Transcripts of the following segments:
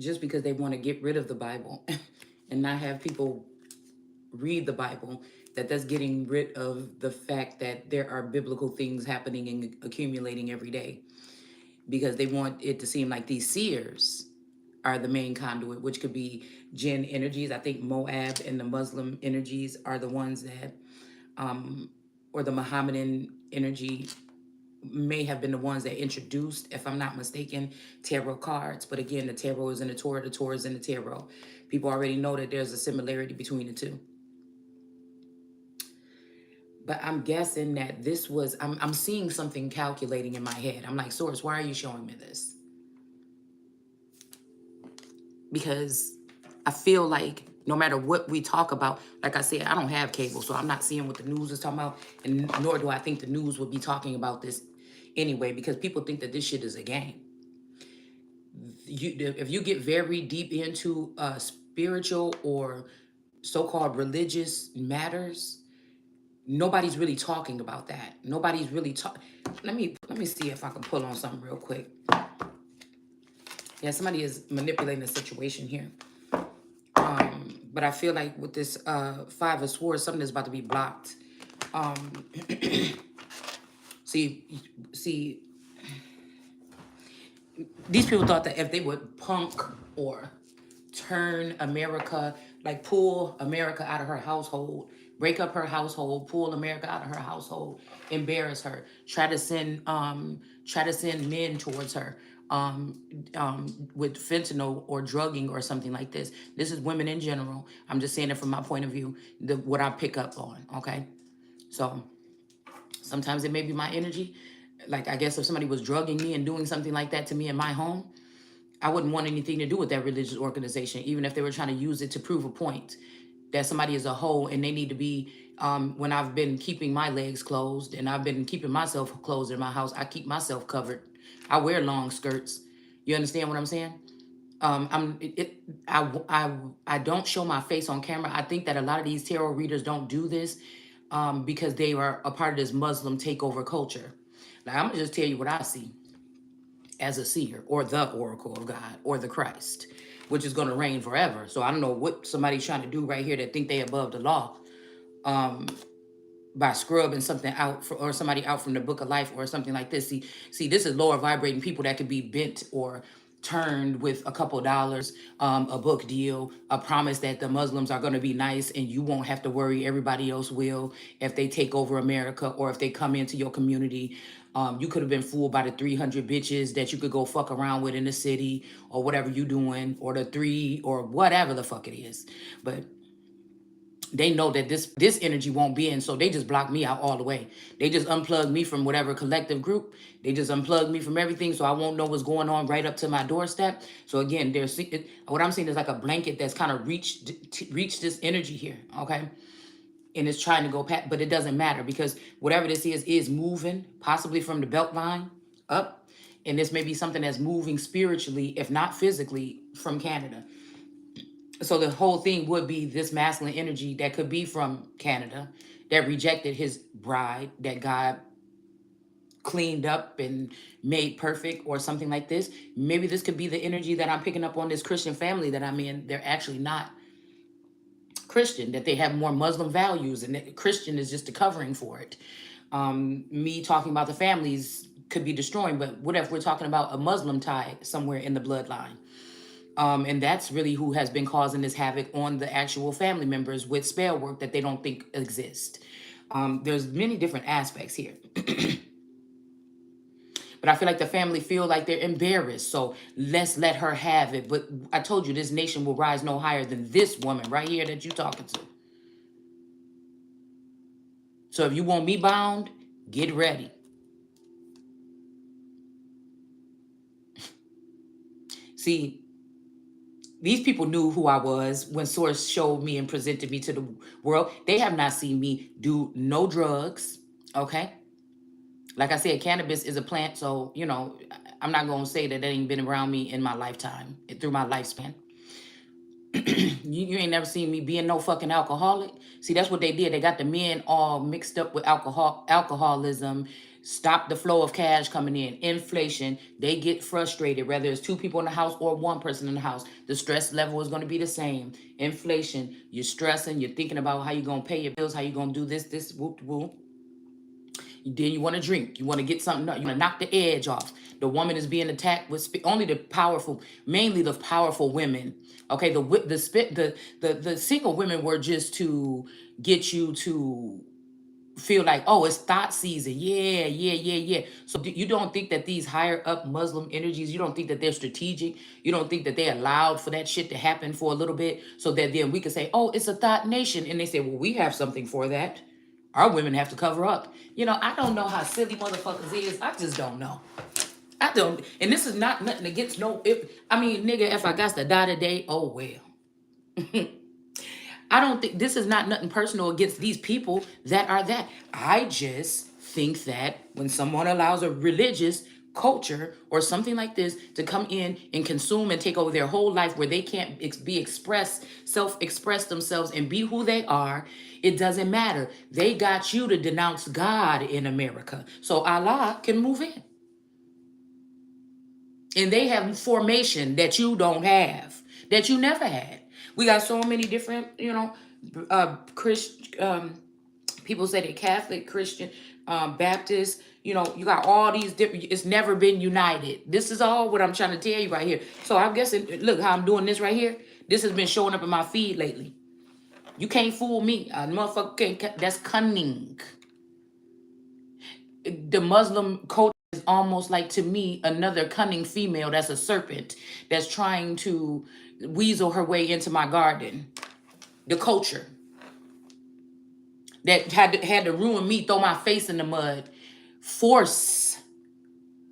just because they want to get rid of the Bible and not have people read the Bible, that's getting rid of the fact that there are biblical things happening and accumulating every day, because they want it to seem like these seers are the main conduit, which could be jinn energies. I think Moab and the Muslim energies are the ones that, or the Mohammedan energy may have been the ones that introduced, if I'm not mistaken, tarot cards. But again, the tarot is in the Torah is in the tarot. People already know that there's a similarity between the two. But I'm guessing that this was, I'm seeing something calculating in my head. I'm like, Source, why are you showing me this? Because I feel like no matter what we talk about, like I said, I don't have cable, so I'm not seeing what the news is talking about, and nor do I think the news would be talking about this anyway, because people think that this shit is a game. If you get very deep into spiritual or so-called religious matters, nobody's really talking about that. Nobody's really talking. Let me see if I can pull on something real quick. Yeah, somebody is manipulating the situation here. But I feel like with this Five of Swords, something is about to be blocked. See, these people thought that if they would punk or turn America, like pull America out of her household, break up her household, pull America out of her household, embarrass her, try to send men towards her, with fentanyl or drugging or something like this. This is women in general. I'm just saying it from my point of view, what I pick up on. Okay, so sometimes it may be my energy. Like, I guess if somebody was drugging me and doing something like that to me in my home, I wouldn't want anything to do with that religious organization, even if they were trying to use it to prove a point that somebody is a hoe and they need to be. When I've been keeping my legs closed and I've been keeping myself closed in my house, I keep myself covered. I wear long skirts. You understand what I'm saying? I don't show my face on camera. I think that a lot of these tarot readers don't do this because they are a part of this Muslim takeover culture. Now, I'm gonna just tell you what I see as a seer, or the oracle of God, or the Christ, which is going to reign forever. So I don't know what somebody's trying to do right here that think they above the law, by scrubbing something out or somebody out from the book of life or something like this. See, this is lower vibrating people that could be bent or turned with a couple dollars, a book deal, a promise that the Muslims are going to be nice and you won't have to worry, everybody else will, if they take over America or if they come into your community. You could have been fooled by the 300 bitches that you could go fuck around with in the city or whatever you doing, or the 3 or whatever the fuck it is. But they know that this energy won't be in, so they just block me out all the way. They just unplug me from whatever collective group. They just unplug me from everything, so I won't know what's going on right up to my doorstep. So again, what I'm seeing is like a blanket that's kind of reached this energy here, okay? And it's trying to go past, but it doesn't matter, because whatever this is moving, possibly from the belt line up, and this may be something that's moving spiritually, if not physically, from Canada. So the whole thing would be this masculine energy that could be from Canada that rejected his bride that God cleaned up and made perfect, or something like this. Maybe this could be the energy that I'm picking up on this Christian family that I'm in. They're actually not Christian, that they have more Muslim values, and that Christian is just a covering for it. Me talking about the families could be destroying, but what if we're talking about a Muslim tie somewhere in the bloodline? And that's really who has been causing this havoc on the actual family members with spell work that they don't think exist. There's many different aspects here. But I feel like the family feel like they're embarrassed. So let's let her have it. But I told you, this nation will rise no higher than this woman right here that you're talking to. So if you want me bound, get ready. See, these people knew who I was when Source showed me and presented me to the world. They have not seen me do no drugs, okay? Like I said, cannabis is a plant, so, I'm not going to say that it ain't been around me in my lifetime, through my lifespan. You ain't never seen me being no fucking alcoholic. See, that's what they did. They got the men all mixed up with alcoholism, Stop the flow of cash coming in. Inflation, they get frustrated, whether it's two people in the house or one person in the house. The stress level is going to be the same. Inflation, you're stressing, you're thinking about how you're going to pay your bills, how you're going to do this, whoop, whoop. Then you want to drink. You want to get something. You want to knock the edge off. The woman is being attacked with only the powerful, mainly the powerful women. Okay, the single women were just to get you to feel like, oh, it's thought season. Yeah, yeah, yeah, yeah. So you don't think that these higher up Muslim energies, you don't think that they're strategic? You don't think that they allowed for that shit to happen for a little bit so that then we could say, oh, it's a thought nation. And they say, well, we have something for that. Our women have to cover up. I don't know how silly motherfuckers is. I just don't know. I don't. And this is not nothing against no. Nigga, if I got to die today, oh well. I don't think this is not nothing personal against these people that are that. I just think that when someone allows a religious culture or something like this to come in and consume and take over their whole life where they can't be expressed, self-express themselves and be who they are, it doesn't matter. They got you to denounce God in America. So Allah can move in. And they have formation that you don't have, that you never had. We got so many different, people say they're Catholic, Christian, Baptist. You got all these different. It's never been united. This is all what I'm trying to tell you right here. So I'm guessing, look how I'm doing this right here. This has been showing up in my feed lately. You can't fool me. A motherfucker can't. That's cunning. The Muslim culture is almost like, to me, another cunning female that's a serpent that's trying to weasel her way into my garden. The culture that had to ruin me, throw my face in the mud, force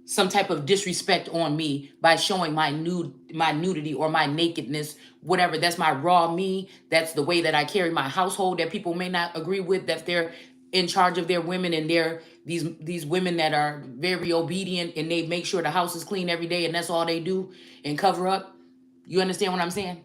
some type of disrespect on me by showing my nudity or my nakedness, whatever. That's my raw me. That's the way that I carry my household that people may not agree with, that they're in charge of their women, and they're these women that are very obedient and they make sure the house is clean every day and that's all they do and cover up. You understand what I'm saying?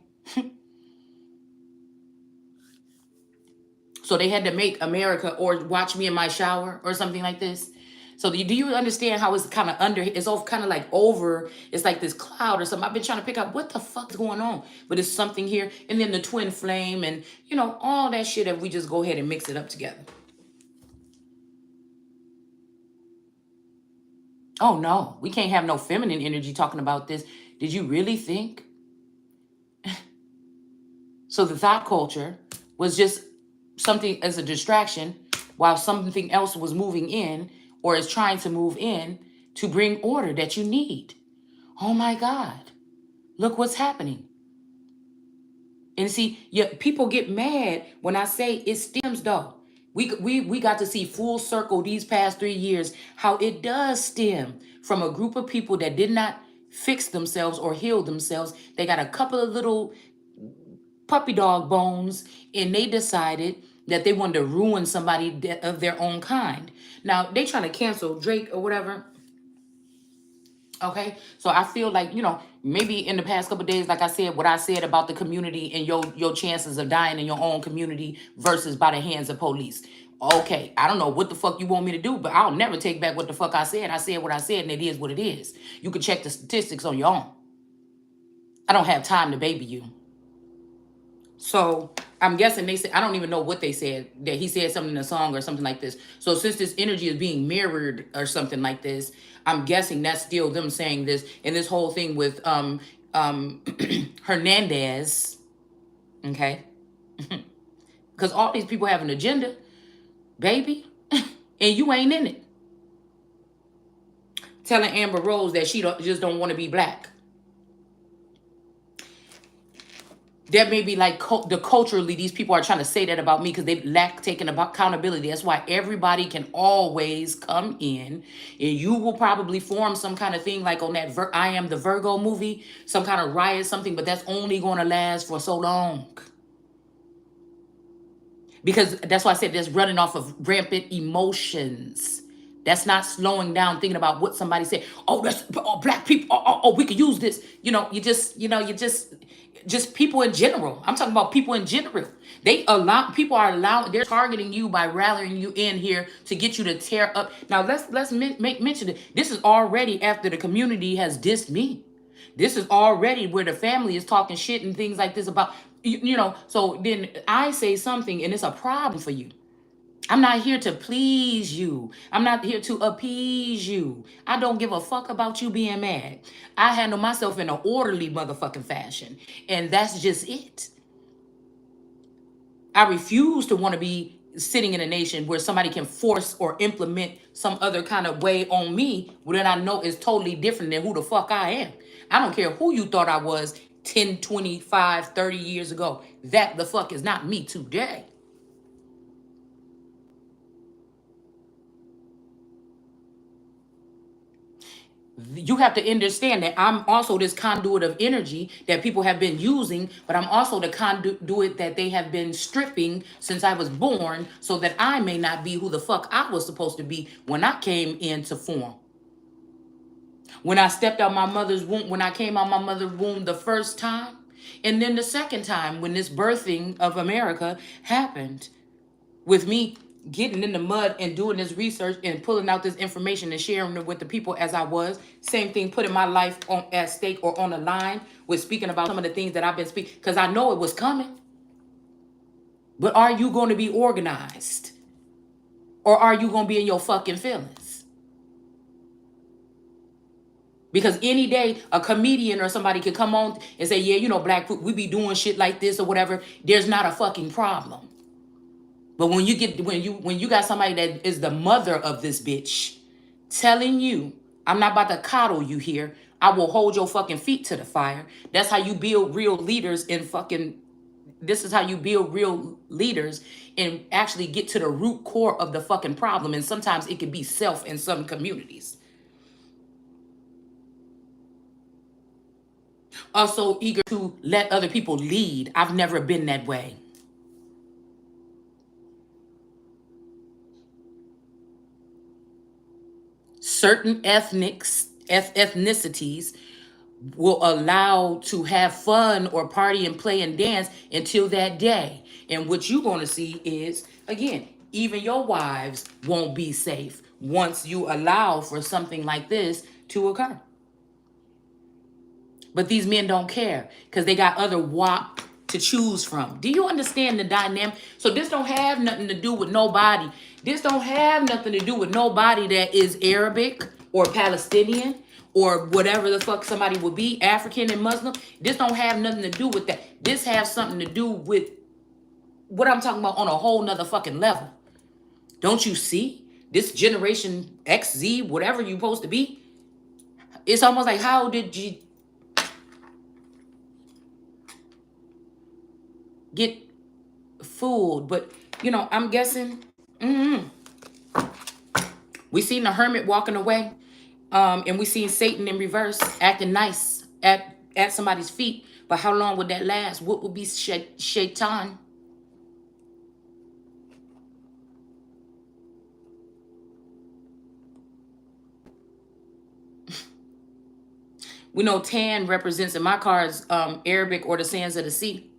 So they had to make America or watch me in my shower or something like this. So do you understand how it's kind of it's kind of like over, it's like this cloud or something. I've been trying to pick up what the fuck's going on, but it's something here. And then the twin flame and, all that shit, if we just go ahead and mix it up together. Oh no, we can't have no feminine energy talking about this. Did you really think? So the thought culture was just something as a distraction while something else was moving in or is trying to move in to bring order that you need. Oh my God, look what's happening. And see, people get mad when I say it stems though. We got to see full circle these past 3 years how it does stem from a group of people that did not fix themselves or heal themselves. They got a couple of little puppy dog bones and they decided that they wanted to ruin somebody of their own kind. Now they trying to cancel Drake or whatever. Okay, so I feel like, maybe in the past couple of days, like I said, what I said about the community and your chances of dying in your own community versus by the hands of police. Okay, I don't know what the fuck you want me to do, but I'll never take back what the fuck I said. I said what I said, and it is what it is. You can check the statistics on your own. I don't have time to baby you. So I'm guessing they said, I don't even know what they said, that he said something in a song or something like this. So since this energy is being mirrored or something like this, I'm guessing that's still them saying this. And this whole thing with Hernandez, okay? Because all these people have an agenda, baby, and you ain't in it. Telling Amber Rose that she just don't want to be black. That may be like culturally, these people are trying to say that about me because they lack taking accountability. That's why everybody can always come in, and you will probably form some kind of thing like on that I Am the Virgo movie, some kind of riot, something, but that's only going to last for so long. Because that's why I said that's running off of rampant emotions. That's not slowing down, thinking about what somebody said. Oh, that's black people. Oh, we could use this. You just just people in general. I'm talking about people in general. They're targeting you by rallying you in here to get you to tear up. Now make mention it. This is already after the community has dissed me. This is already where the family is talking shit and things like this about so then I say something and it's a problem for you. I'm not here to please you. I'm not here to appease you. I don't give a fuck about you being mad. I handle myself in an orderly motherfucking fashion. And that's just it. I refuse to want to be sitting in a nation where somebody can force or implement some other kind of way on me that I know is totally different than who the fuck I am. I don't care who you thought I was 10, 25, 30 years ago. That the fuck is not me today. You have to understand that I'm also this conduit of energy that people have been using, but I'm also the conduit that they have been stripping since I was born so that I may not be who the fuck I was supposed to be when I came into form. When I stepped out my mother's womb, when I came out my mother's womb the first time, and then the second time when this birthing of America happened, with me getting in the mud and doing this research and pulling out this information and sharing it with the people as I was. Same thing, putting my life on at stake or on the line with speaking about some of the things that I've been speaking, because I know it was coming. But are you going to be organized? Or are you going to be in your fucking feelings? Because any day a comedian or somebody could come on and say, yeah, black people, we be doing shit like this or whatever. There's not a fucking problem. But when you got somebody that is the mother of this bitch telling you, I'm not about to coddle you here. I will hold your fucking feet to the fire. That's how you build real leaders this is how you build real leaders and actually get to the root core of the fucking problem. And sometimes it can be self in some communities. Also eager to let other people lead. I've never been that way. Certain ethnicities will allow to have fun or party and play and dance until that day. And what you're going to see is, again, even your wives won't be safe once you allow for something like this to occur. But these men don't care because they got other WAP to choose from. Do you understand the dynamic? So this don't have nothing to do with nobody. This don't have nothing to do with nobody that is Arabic or Palestinian or whatever the fuck somebody would be, African and Muslim. This don't have nothing to do with that. This has something to do with what I'm talking about on a whole nother fucking level. Don't you see? This generation X, Z, whatever you're supposed to be, it's almost like, how did you get fooled? But I'm guessing we seen the hermit walking away, and we seen Satan in reverse acting nice at somebody's feet. But how long would that last? What would be shaitan? We know tan represents in my cards Arabic or the sands of the sea.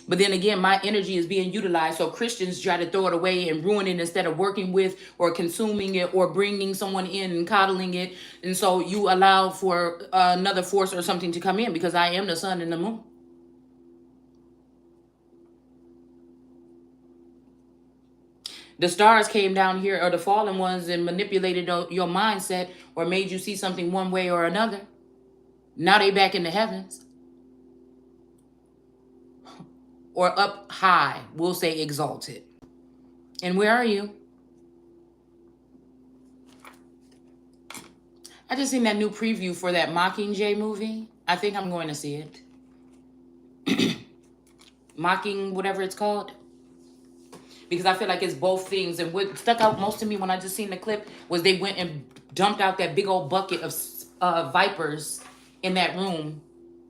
But then again, my energy is being utilized. So Christians try to throw it away and ruin it instead of working with or consuming it or bringing someone in and coddling it. And so you allow for another force or something to come in because I am the sun and the moon. The stars came down here, or the fallen ones, and manipulated your mindset or made you see something one way or another. Now they back in the heavens. Or up high, we'll say exalted. And where are you? I just seen that new preview for that Mockingjay movie. I think I'm going to see it. Mocking, whatever it's called. Because I feel like it's both things. And what stuck out most to me when I just seen the clip was they went and dumped out that big old bucket of vipers in that room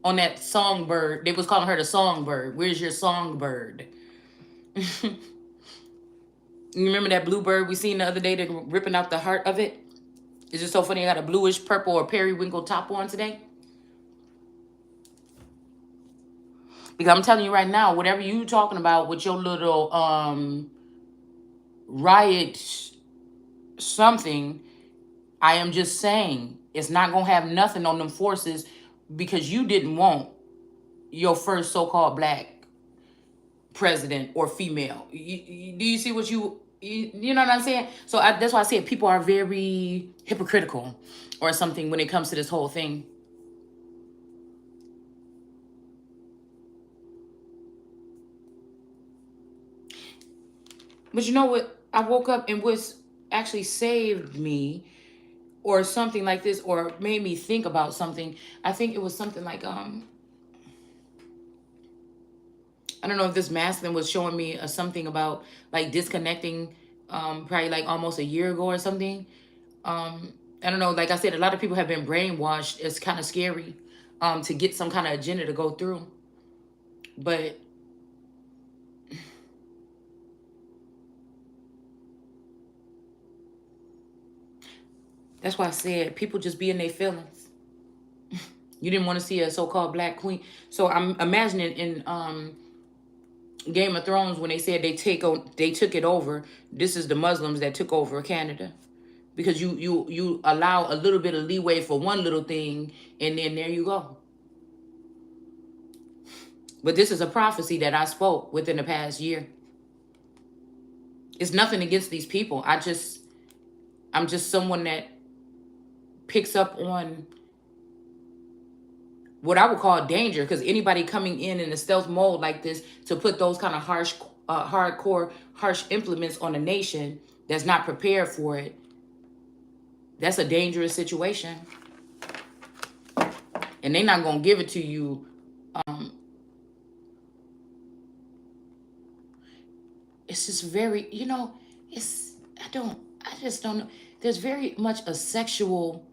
on that songbird. They was calling her the songbird. Where's your songbird? You remember that bluebird we seen the other day, that ripping out the heart of it? Is it so funny I got a bluish purple or periwinkle top on today? Because I'm telling you right now, whatever you talking about with your little riot something, I am just saying it's not gonna have nothing on them forces because you didn't want your first so-called black president or female. Do you see what you know what I'm saying? So that's why I said people are very hypocritical or something when it comes to this whole thing. But you know what? I woke up and what's actually saved me or something like this or made me think about something. I think it was something like I don't know if this masculine was showing me something about like disconnecting probably like almost a year ago or something. I don't know, like I said, a lot of people have been brainwashed. It's kind of scary to get some kind of agenda to go through. But that's why I said people just be in their feelings. You didn't want to see a so-called black queen. So I'm imagining in Game of Thrones when they said they took it over. This is the Muslims that took over Canada because you allow a little bit of leeway for one little thing, and then there you go. But this is a prophecy that I spoke within the past year. It's nothing against these people. I'm just someone that picks up on what I would call danger, because anybody coming in a stealth mode like this to put those kind of harsh implements on a nation that's not prepared for it, that's a dangerous situation. And they're not gonna give it to you. It's just very, I just don't know. There's very much a sexual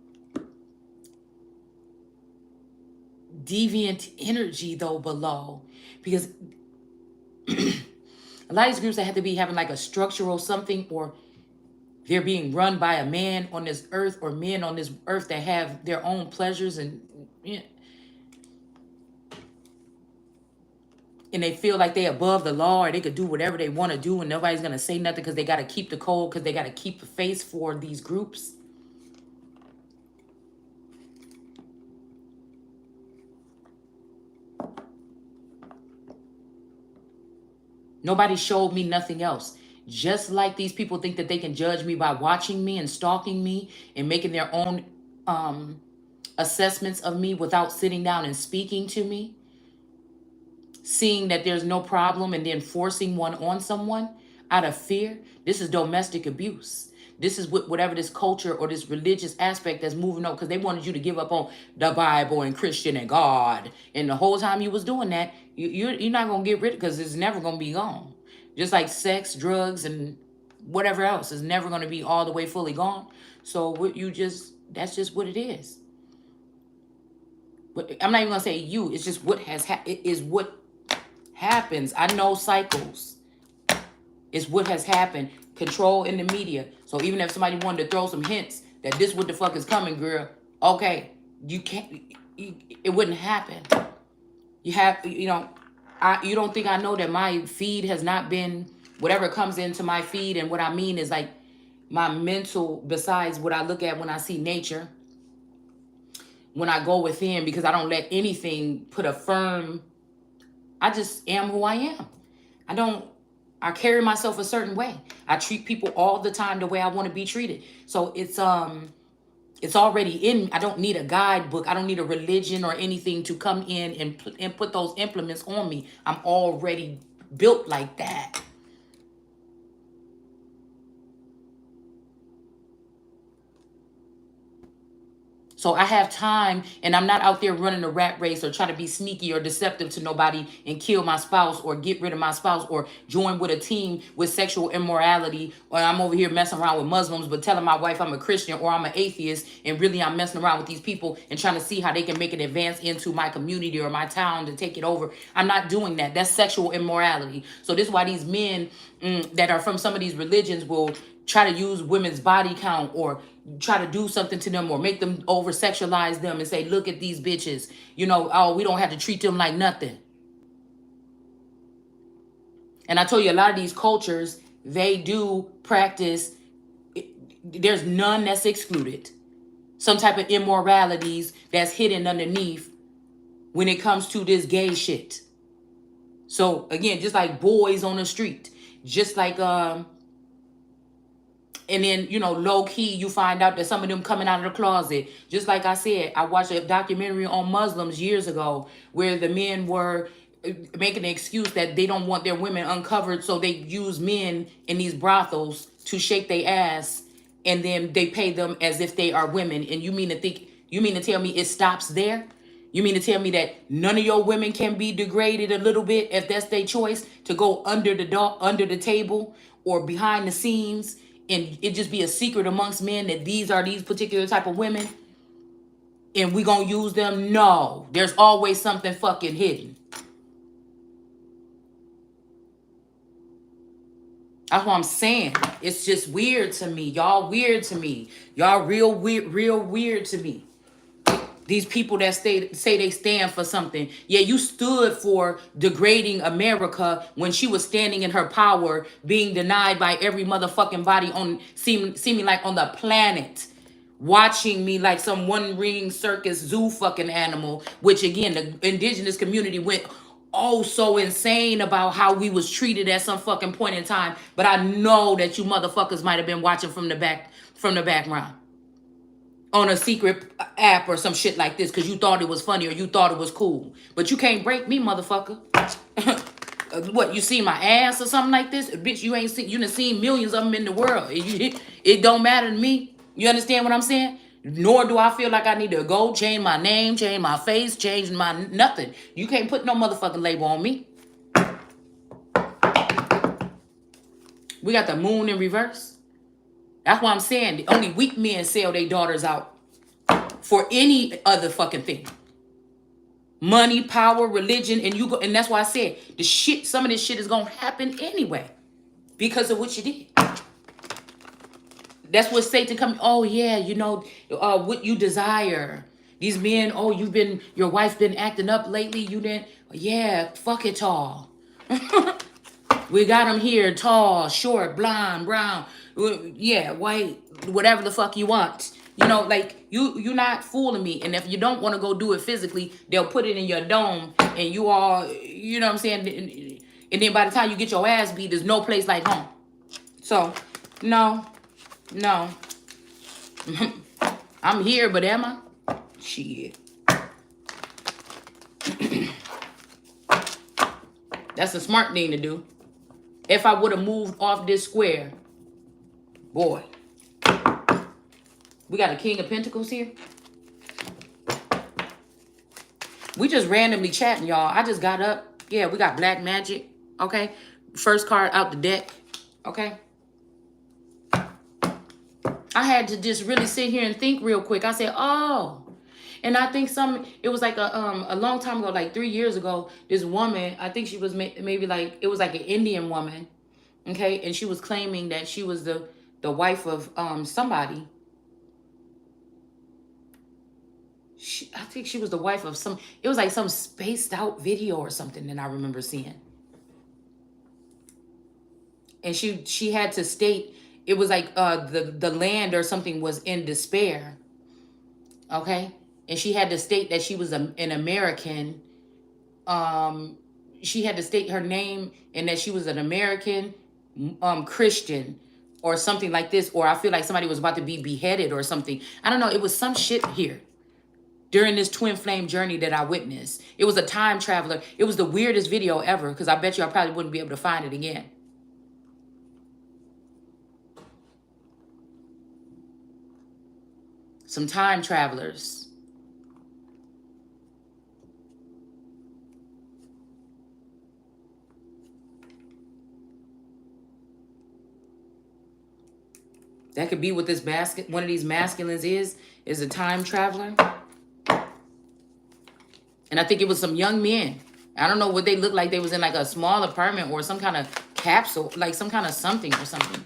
deviant energy though below, because a lot of these groups that have to be having like a structural something, or they're being run by a man on this earth or men on this earth that have their own pleasures and they feel like they above the law or they could do whatever they want to do and nobody's going to say nothing because they got to keep the code, because they got to keep the face for these groups. Nobody showed me nothing else. Just like these people think that they can judge me by watching me and stalking me and making their own assessments of me without sitting down and speaking to me, seeing that there's no problem and then forcing one on someone out of fear. This is domestic abuse. This is whatever this culture or this religious aspect that's moving on, because they wanted you to give up on the Bible and Christian and God. And the whole time you was doing that, you're not going to get rid of it, because it's never going to be gone. Just like sex, drugs, and whatever else is never going to be all the way fully gone. So that's just what it is. But I'm not even going to say you. It's just what it is what happens. I know cycles. It's what has happened. Control in the media. So even if somebody wanted to throw some hints that this what the fuck is coming, girl, okay, you can't. It wouldn't happen. You don't think I know that my feed has not been, whatever comes into my feed, and what I mean is like my mental, besides what I look at when I see nature, when I go within, because I don't let anything put a firm, I just am who I am. I carry myself a certain way. I treat people all the time the way I want to be treated. So it's already in. I don't need a guidebook. I don't need a religion or anything to come in and put those implements on me. I'm already built like that. So I have time, and I'm not out there running a rat race or trying to be sneaky or deceptive to nobody and kill my spouse or get rid of my spouse or join with a team with sexual immorality, or I'm over here messing around with Muslims but telling my wife I'm a Christian, or I'm an atheist and really I'm messing around with these people and trying to see how they can make an advance into my community or my town to take it over. I'm not doing that. That's sexual immorality. So this is why these men that are from some of these religions will try to use women's body count or try to do something to them or make them over sexualize them and say, look at these bitches, you know, oh, we don't have to treat them like nothing. And I told you, a lot of these cultures, they do practice, there's none that's excluded. Some type of immoralities that's hidden underneath when it comes to this gay shit. So again, just like boys on the street, just like and then, you know, low key, you find out that some of them coming out of the closet. Just like I said, I watched a documentary on Muslims years ago where the men were making an excuse that they don't want their women uncovered, so they use men in these brothels to shake their ass, and then they pay them as if they are women. And you mean to tell me it stops there? You mean to tell me that none of your women can be degraded a little bit if that's their choice to go under the table or behind the scenes, and it just be a secret amongst men that these are these particular type of women, and we gonna use them? No, there's always something fucking hidden. That's what I'm saying. It's just weird to me. Y'all weird to me. Y'all real weird to me. These people that say they stand for something. Yeah, you stood for degrading America when she was standing in her power, being denied by every motherfucking body on seeming like on the planet, watching me like some one-ring circus zoo fucking animal, which again, the indigenous community went oh so insane about how we was treated at some fucking point in time. But I know that you motherfuckers might have been watching from the background on a secret app or some shit like this because you thought it was funny or you thought it was cool. But you can't break me, motherfucker. What, you see my ass or something like this? Bitch, you done seen millions of them in the world. It don't matter to me. You understand what I'm saying? Nor do I feel like I need to go change my name, change my face, change my nothing. You can't put no motherfucking label on me. We got the moon in reverse. That's why I'm saying only weak men sell their daughters out for any other fucking thing. Money, power, religion, and that's why I said some of this shit is gonna happen anyway because of what you did. That's what Satan come. Oh yeah, you know what you desire. These men. Oh, your wife been acting up lately. You didn't. Yeah, fuck it all. We got them here, tall, short, blonde, brown. Yeah, white, whatever the fuck you want. You know, like you're not fooling me. And if you don't want to go do it physically, they'll put it in your dome, and you all, you know what I'm saying. And then by the time you get your ass beat, there's no place like home. So, no. I'm here, but am I? Shit. That's a smart thing to do. If I would have moved off this square, boy. We got a King of Pentacles here. We just randomly chatting, y'all. I just got up. Yeah, we got Black Magic. Okay. First card out the deck. Okay. I had to just really sit here and think real quick. I said, oh. And I think it was like a long time ago, like 3 years ago, this woman, I think she was maybe like, it was like an Indian woman. Okay. And she was claiming that she was the wife of somebody. I think she was the wife of it was like some spaced out video or something that I remember seeing. And she had to state, it was like the land or something was in despair. Okay. And she had to state that she was an American. She had to state her name and that she was an American Christian or something like this. Or I feel like somebody was about to be beheaded or something. I don't know. It was some shit here during this twin flame journey that I witnessed. It was a time traveler. It was the weirdest video ever because I bet you I probably wouldn't be able to find it again. Some time travelers. That could be what this one of these masculines is a time traveler. And I think it was some young men. I don't know what they looked like. They was in like a small apartment or some kind of capsule, like some kind of something or something.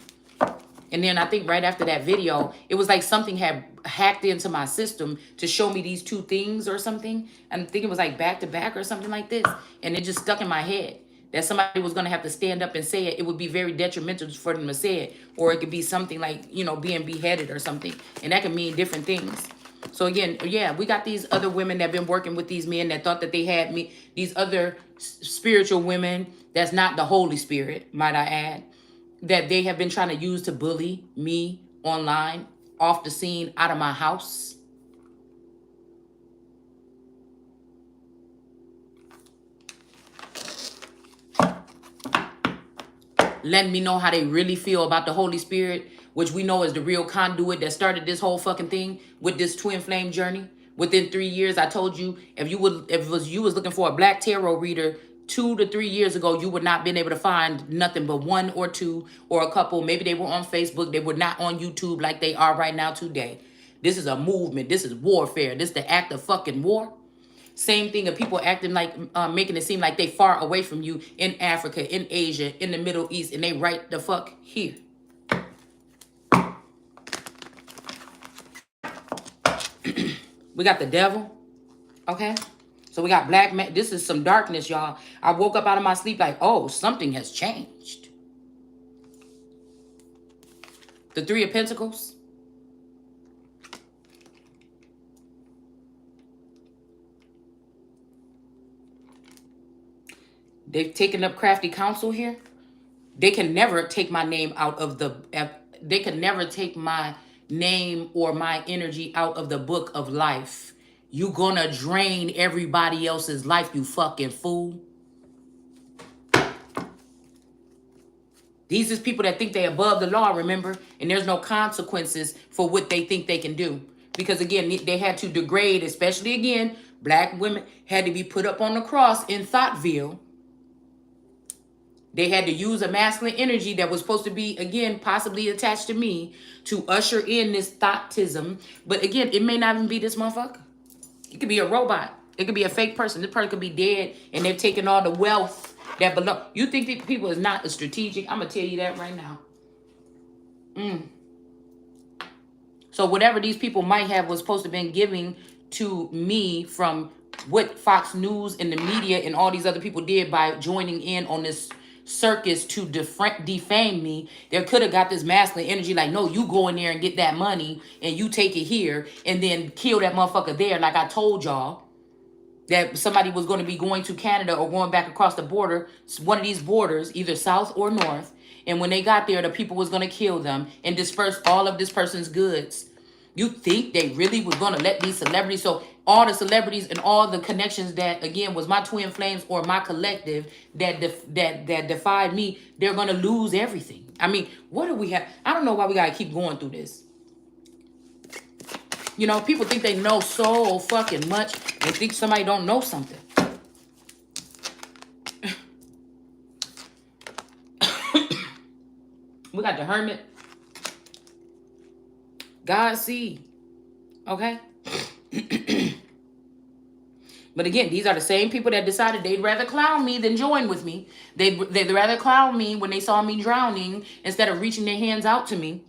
And then I think right after that video, it was like something had hacked into my system to show me these two things or something. And I think it was like back to back or something like this. And it just stuck in my head that somebody was going to have to stand up and say it. It would be very detrimental for them to say it. Or it could be something like, you know, being beheaded or something. And that can mean different things. So again, yeah, we got these other women that have been working with these men that thought that they had me. These other spiritual women that's not the Holy Spirit, might I add, that they have been trying to use to bully me online, off the scene, out of my house. Letting me know how they really feel about the Holy Spirit, which we know is the real conduit that started this whole fucking thing with this twin flame journey. Within 3 years, I told you, if you was looking for a black tarot reader 2 to 3 years ago, you would not been able to find nothing but one or two or a couple. Maybe they were on Facebook. They were not on YouTube like they are right now today. This is a movement. This is warfare. This is the act of fucking war. Same thing of people acting like, making it seem like they far away from you in Africa, in Asia, in the Middle East, and they right the fuck here. We got the devil, okay? So we got black man. This is some darkness, y'all. I woke up out of my sleep like, oh, something has changed. The Three of Pentacles. They've taken up crafty counsel here. They can never take my name out of the... They can never take my name or my energy out of the book of life. You gonna drain everybody else's life, you fucking fool. These is people that think they above the law, remember? And there's no consequences for what they think they can do. Because again, they had to degrade, especially again, black women had to be put up on the cross in Thoughtville. They had to use a masculine energy that was supposed to be, again, possibly attached to me to usher in this thoughtism. But again, it may not even be this motherfucker. It could be a robot. It could be a fake person. This person could be dead and they've taken all the wealth that belong. You think these people is not strategic? I'm going to tell you that right now. So whatever these people might have was supposed to have been giving to me from what Fox News and the media and all these other people did by joining in on this circus to defame me. They could have got this masculine energy like, no, you go in there and get that money and you take it here and then kill that motherfucker there. Like I told y'all that somebody was going to be going to Canada or going back across the border, one of these borders, either south or north. And when they got there, the people was going to kill them and disperse all of this person's goods. You think they really was going to let these celebrities, so all the celebrities and all the connections that, again, was my twin flames or my collective that defied me, they're going to lose everything. I mean, what do we have? I don't know why we got to keep going through this. You know, people think they know so fucking much. They think somebody don't know something. We got the Hermit. God see. Okay? But again, these are the same people that decided they'd rather clown me than join with me. They'd rather clown me when they saw me drowning instead of reaching their hands out to me.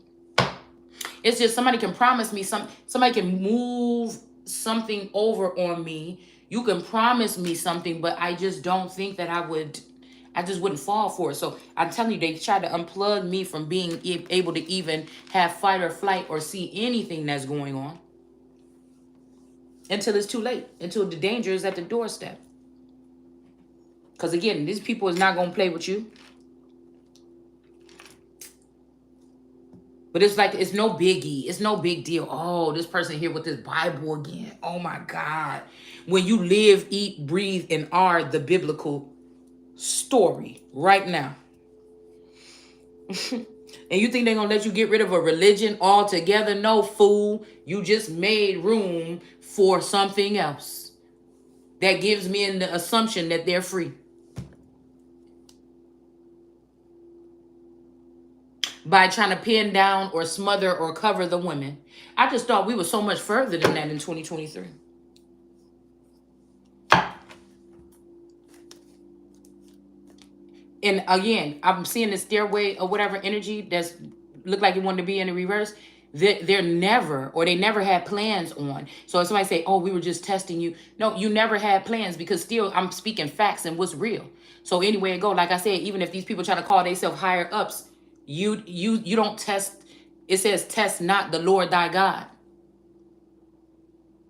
It's just somebody can promise me somebody can move something over on me. You can promise me something, but I just don't think that I just wouldn't fall for it. So I'm telling you, they tried to unplug me from being able to even have fight or flight or see anything that's going on until it's too late, until the danger is at the doorstep. Because again, these people is not going to play with you. But it's like, it's no biggie. It's no big deal. Oh, this person here with this Bible again. Oh my God. When you live, eat, breathe, and are the biblical story right now. And you think they're going to let you get rid of a religion altogether? No, fool. You just made room for something else that gives men the assumption that they're free. By trying to pin down or smother or cover the women. I just thought we were so much further than that in 2023. And again, I'm seeing the stairway or whatever energy that's look like it wanted to be in the reverse, they're never, or they never had plans on. So if somebody say, oh, we were just testing you. No, you never had plans, because still I'm speaking facts and what's real. So anyway it go, like I said, even if these people try to call themselves higher ups, you don't test. It says test not the Lord thy God.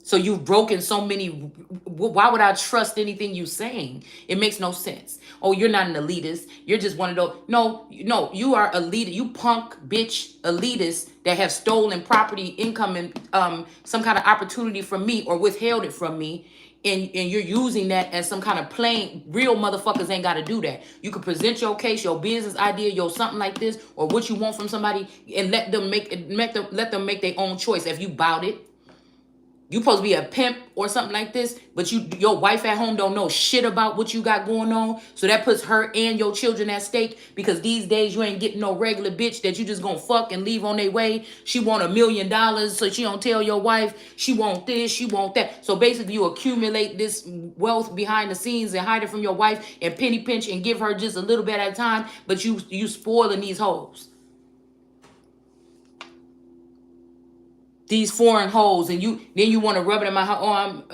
So you've broken so many. Why would I trust anything you saying? It makes no sense. Oh, you're not an elitist. You're just one of those. No, you are elite. You punk bitch elitists that have stolen property, income, and some kind of opportunity from me, or withheld it from me. And you're using that as some kind of plain. Real motherfuckers ain't got to do that. You can present your case, your business idea, your something like this, or what you want from somebody, and let them make their own choice. If you bout it, you supposed to be a pimp or something like this, but your wife at home don't know shit about what you got going on. So that puts her and your children at stake, because these days you ain't getting no regular bitch that you just gonna fuck and leave on their way. She want $1 million, so she don't tell your wife. She want this, she want that. So basically you accumulate this wealth behind the scenes and hide it from your wife and penny pinch and give her just a little bit at a time, but you spoiling these hoes. These foreign hoes, and then you want to rub it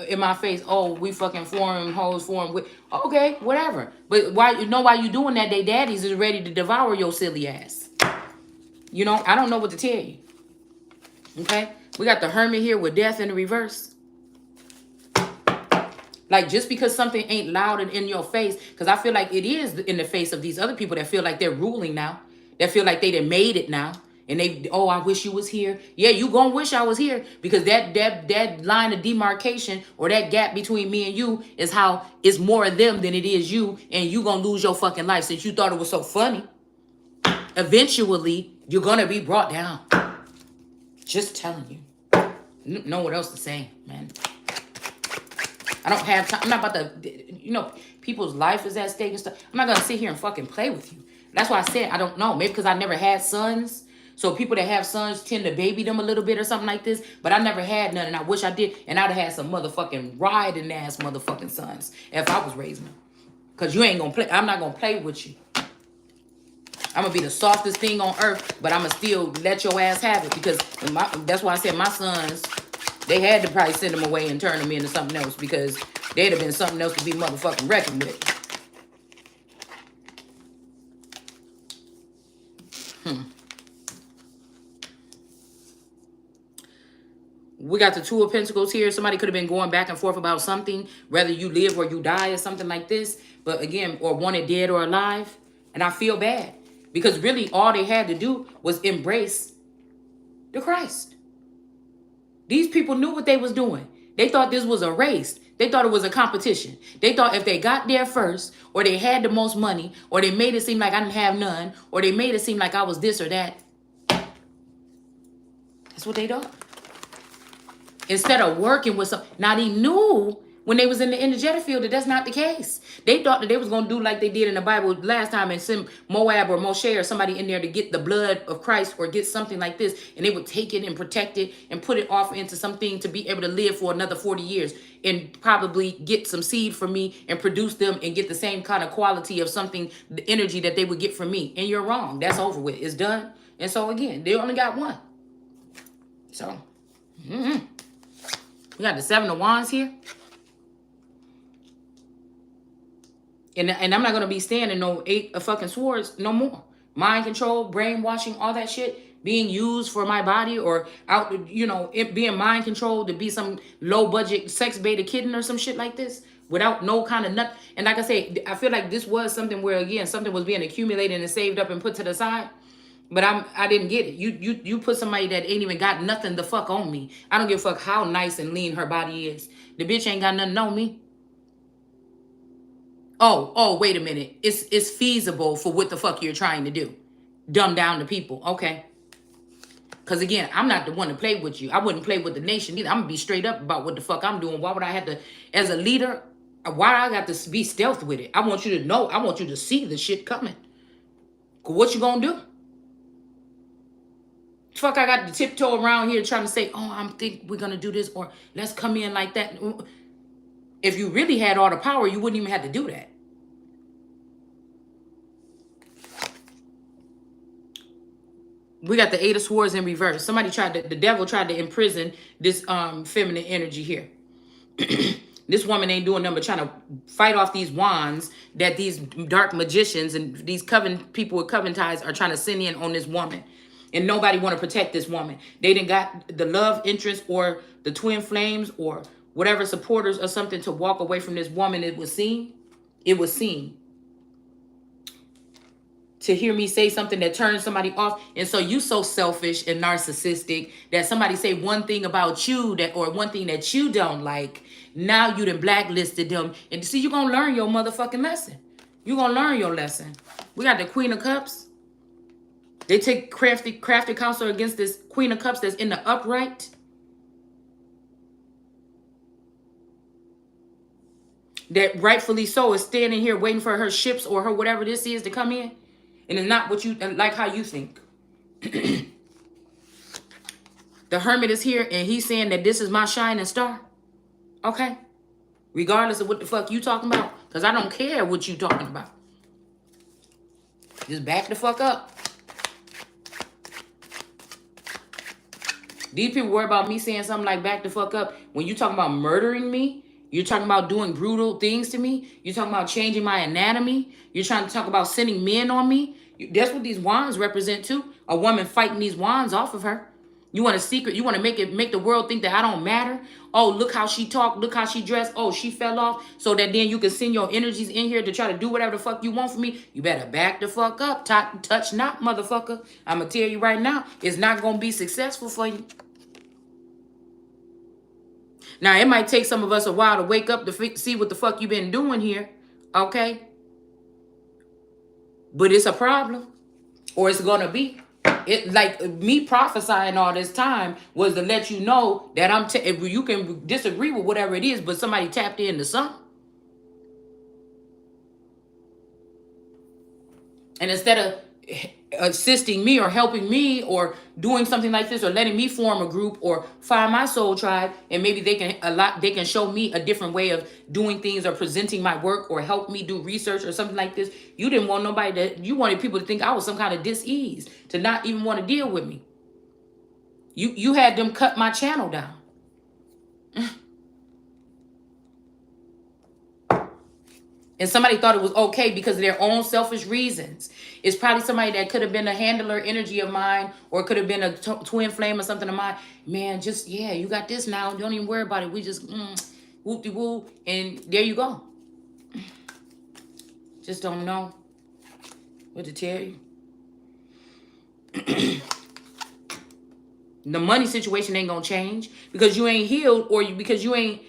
in my face. Oh, we fucking foreign hoes, okay, whatever. But why you doing that? They daddies is ready to devour your silly ass. I don't know what to tell you. Okay, we got the Hermit here with death in the reverse. Like, just because something ain't loud and in your face, because I feel like it is in the face of these other people that feel like they're ruling now, that feel like they done made it now. And I wish you was here. Yeah, you gonna wish I was here, because that line of demarcation, or that gap between me and you, is how it's more of them than it is you, and you gonna lose your fucking life since you thought it was so funny. Eventually, you're gonna be brought down. Just telling you. Know what else to say, man. I don't have time. I'm not about to, people's life is at stake and stuff. I'm not gonna sit here and fucking play with you. That's why I said I don't know. Maybe because I never had sons. So people that have sons tend to baby them a little bit or something like this. But I never had none, and I wish I did. And I'd have had some motherfucking riding ass motherfucking sons if I was raising them. Because you ain't going to play. I'm not going to play with you. I'm going to be the softest thing on earth, but I'm going to still let your ass have it. Because that's why I said my sons, they had to probably send them away and turn them into something else, because they'd have been something else to be motherfucking reckoned with. We got the Two of Pentacles here. Somebody could have been going back and forth about something, whether you live or you die or something like this. But again, or wanted dead or alive. And I feel bad, because really all they had to do was embrace the Christ. These people knew what they was doing. They thought this was a race. They thought it was a competition. They thought if they got there first, or they had the most money, or they made it seem like I didn't have none, or they made it seem like I was this or that. That's what they thought. Instead of working with some. Now they knew when they was in the energetic field that that's not the case. They thought that they was going to do like they did in the Bible last time and send Moab or Moshe or somebody in there to get the blood of Christ or get something like this. And they would take it and protect it and put it off into something to be able to live for another 40 years and probably get some seed from me and produce them and get the same kind of quality of something, the energy that they would get from me. And you're wrong. That's over with. It's done. And so again, they only got one. So, we got the Seven of Wands here. And I'm not going to be standing no 8 of fucking swords no more. Mind control, brainwashing, all that shit being used for my body, or out, it being mind controlled to be some low budget sex beta kitten or some shit like this without no kind of nut. And like I say, I feel like this was something where, again, something was being accumulated and saved up and put to the side. But I didn't get it. You put somebody that ain't even got nothing the fuck on me. I don't give a fuck how nice and lean her body is. The bitch ain't got nothing on me. Oh, wait a minute. It's feasible for what the fuck you're trying to do. Dumb down the people. Okay. Because again, I'm not the one to play with you. I wouldn't play with the nation either. I'm going to be straight up about what the fuck I'm doing. Why would I have to, as a leader, why I got to be stealth with it? I want you to know. I want you to see the shit coming. What you gonna do? Fuck, I got to tiptoe around here trying to say, oh, I think we're going to do this, or let's come in like that. If you really had all the power, you wouldn't even have to do that. We got the Eight of Swords in reverse. Somebody tried to, the devil tried to imprison this feminine energy here. This woman ain't doing nothing but trying to fight off these wands that these dark magicians and these people with coven ties are trying to send in on this woman. And nobody want to protect this woman. They didn't got the love interest or the twin flames or whatever supporters or something to walk away from this woman. It was seen. It was seen. To hear me say something that turns somebody off. And so you so selfish and narcissistic that somebody say one thing about you that, or one thing that you don't like. Now you done blacklisted them. And see, you're going to learn your motherfucking lesson. You're going to learn your lesson. We got the Queen of Cups. They take crafty counsel against this Queen of Cups that's in the upright. That rightfully so is standing here waiting for her ships or her whatever this is to come in. And it's not what you like how you think. The Hermit is here and he's saying that this is my shining star. Okay. Regardless of what the fuck you talking about. Because I don't care what you talking about. Just back the fuck up. These people worry about me saying something like back the fuck up. When you talking about murdering me, you're talking about doing brutal things to me. You're talking about changing my anatomy. You're trying to talk about sending men on me. That's what these wands represent too. A woman fighting these wands off of her. You want a secret. You want to make the world think that I don't matter. Oh, look how she talked. Look how she dressed. Oh, she fell off. So that then you can send your energies in here to try to do whatever the fuck you want from me. You better back the fuck up. Touch not, motherfucker. I'm going to tell you right now, it's not going to be successful for you. Now, it might take some of us a while to wake up to see what the fuck you been doing here. Okay? But it's a problem. Or it's going to be. It like me prophesying all this time was to let you know that you can disagree with whatever it is, but somebody tapped into something. And instead of assisting me or helping me or doing something like this or letting me form a group or find my soul tribe and maybe they can show me a different way of doing things or presenting my work or help me do research or something like this. You didn't want you wanted people to think I was some kind of dis-ease, to not even want to deal with me. You had them cut my channel down. And somebody thought it was okay because of their own selfish reasons. It's probably somebody that could have been a handler energy of mine or could have been a twin flame or something of mine. Man, just, yeah, you got this now. Don't even worry about it. We just, whoop-de-woo. And there you go. Just don't know what to tell you. The money situation ain't going to change because you ain't healed or because you ain't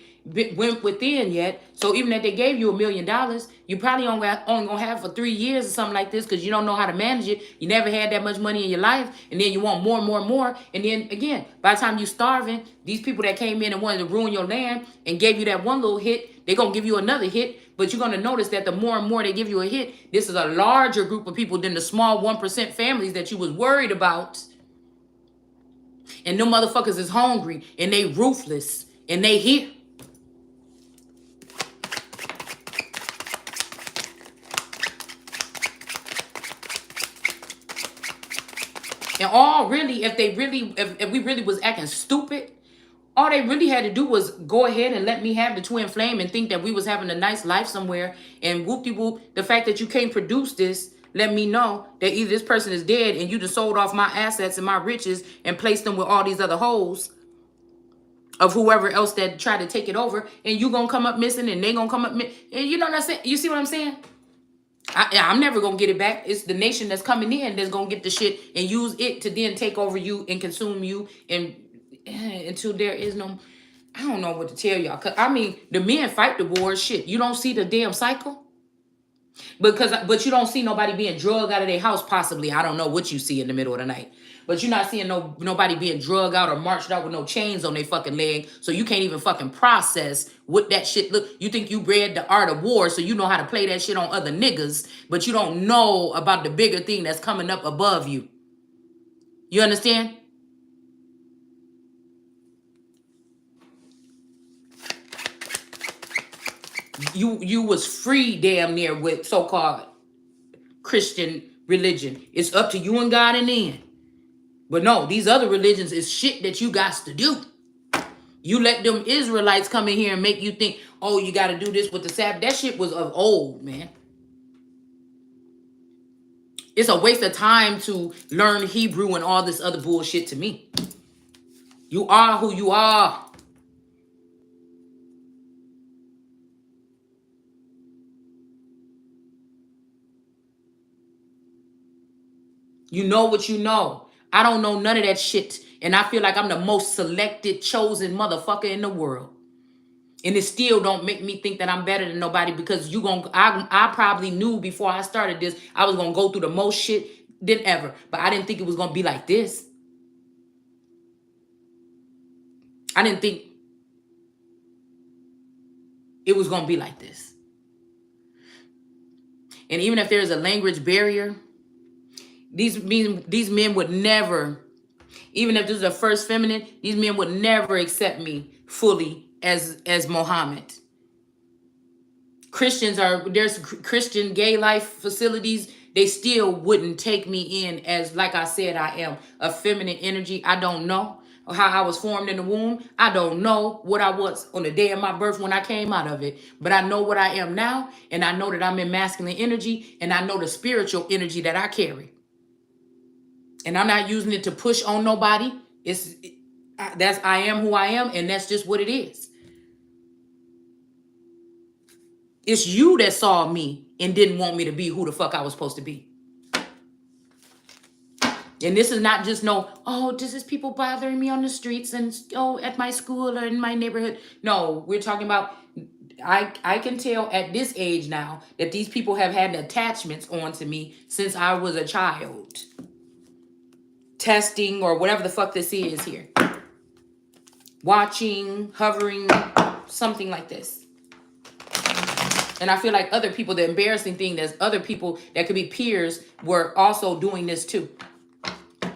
went within yet. So even if they gave you $1 million, you probably only gonna have for 3 years or something like this because you don't know how to manage it. You never had that much money in your life, and then you want more and more and more. And then again, by the time you starving, these people that came in and wanted to ruin your land and gave you that one little hit, they're gonna give you another hit. But you're gonna notice that the more and more they give you a hit, this is a larger group of people than the small 1% families that you was worried about. And them motherfuckers is hungry and they ruthless and they here. And all really, if we really was acting stupid, all they really had to do was go ahead and let me have the twin flame and think that we was having a nice life somewhere. And whoop-de-whoop, the fact that you can't produce this, let me know that either this person is dead and you just sold off my assets and my riches and placed them with all these other hoes of whoever else that tried to take it over. And you gonna come up missing and they gonna come up missing. And you know what I'm saying? You see what I'm saying? I'm never going to get it back. It's the nation that's coming in that's going to get the shit and use it to then take over you and consume you and until there is no, I don't know what to tell y'all. I mean, the men fight the wars, shit. You don't see the damn cycle? But you don't see nobody being drugged out of their house possibly. I don't know what you see in the middle of the night. But you're not seeing nobody being drugged out or marched out with no chains on their fucking leg. So you can't even fucking process what that shit look. You think you read the art of war, so you know how to play that shit on other niggas. But you don't know about the bigger thing that's coming up above you. You understand? You was free damn near with so-called Christian religion. It's up to you and God in the end. But no, these other religions is shit that you got to do. You let them Israelites come in here and make you think, oh, you got to do this with the Sabbath. That shit was of old, man. It's a waste of time to learn Hebrew and all this other bullshit to me. You are who you are. You know what you know. I don't know none of that shit. And I feel like I'm the most selected, chosen motherfucker in the world. And it still don't make me think that I'm better than nobody, because I probably knew before I started this, I was gonna go through the most shit than ever. But I didn't think it was gonna be like this. I didn't think it was gonna be like this. And even if there's a language barrier, these men would never, even if this is a first feminine, these men would never accept me fully as Mohammed. There's Christian gay life facilities, they still wouldn't take me in as, like I said, I am a feminine energy. I don't know how I was formed in the womb. I don't know what I was on the day of my birth when I came out of it. But I know what I am now, and I know that I'm in masculine energy, and I know the spiritual energy that I carry. And I'm not using it to push on nobody. I am who I am, and that's just what it is. It's you that saw me and didn't want me to be who the fuck I was supposed to be. And this is not just this is people bothering me on the streets and at my school or in my neighborhood. No, we're talking about, I can tell at this age now that these people have had attachments onto me since I was a child. Testing or whatever the fuck this is here. Watching, hovering, something like this. And I feel like other people, the embarrassing thing, there's other people that could be peers were also doing this too.